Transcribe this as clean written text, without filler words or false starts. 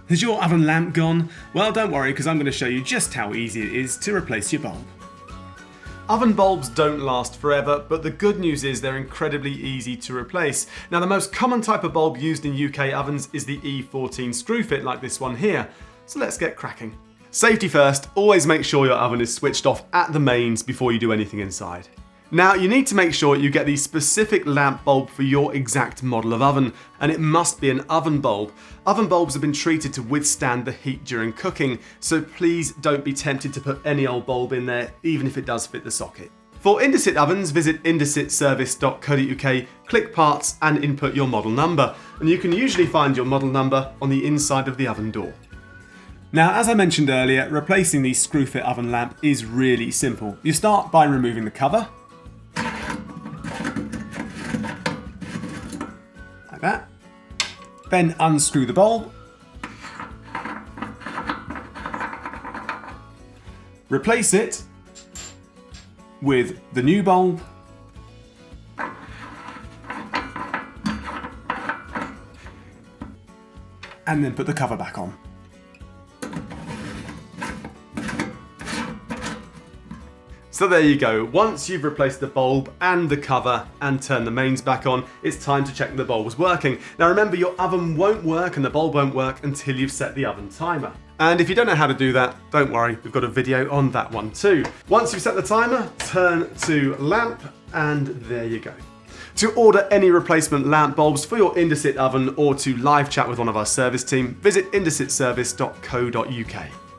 Has your oven lamp gone? Well, don't worry, because I'm going to show you just how easy it is to replace your bulb. Oven bulbs don't last forever, but the good news is they're incredibly easy to replace. Now, the most common type of bulb used in UK ovens is the E14 screw fit like this one here. So let's get cracking. Safety first, always make sure your oven is switched off at the mains before you do anything inside. Now, you need to make sure you get the specific lamp bulb for your exact model of oven, and it must be an oven bulb. Oven bulbs have been treated to withstand the heat during cooking, so please don't be tempted to put any old bulb in there, even if it does fit the socket. For Indesit ovens, visit indesitservice.co.uk, click parts and input your model number, and you can usually find your model number on the inside of the oven door. Now, as I mentioned earlier, replacing the screw fit oven lamp is really simple. You start by removing the cover, that. Then unscrew the bulb. Replace it with the new bulb. And then put the cover back on. So there you go, once you've replaced the bulb and the cover and turned the mains back on, it's time to check the bulb was working. Now remember, your oven won't work and the bulb won't work until you've set the oven timer. And if you don't know how to do that, don't worry, we've got a video on that one too. Once you've set the timer, turn to lamp, and there you go. To order any replacement lamp bulbs for your Indesit oven or to live chat with one of our service team, visit indesitservice.co.uk.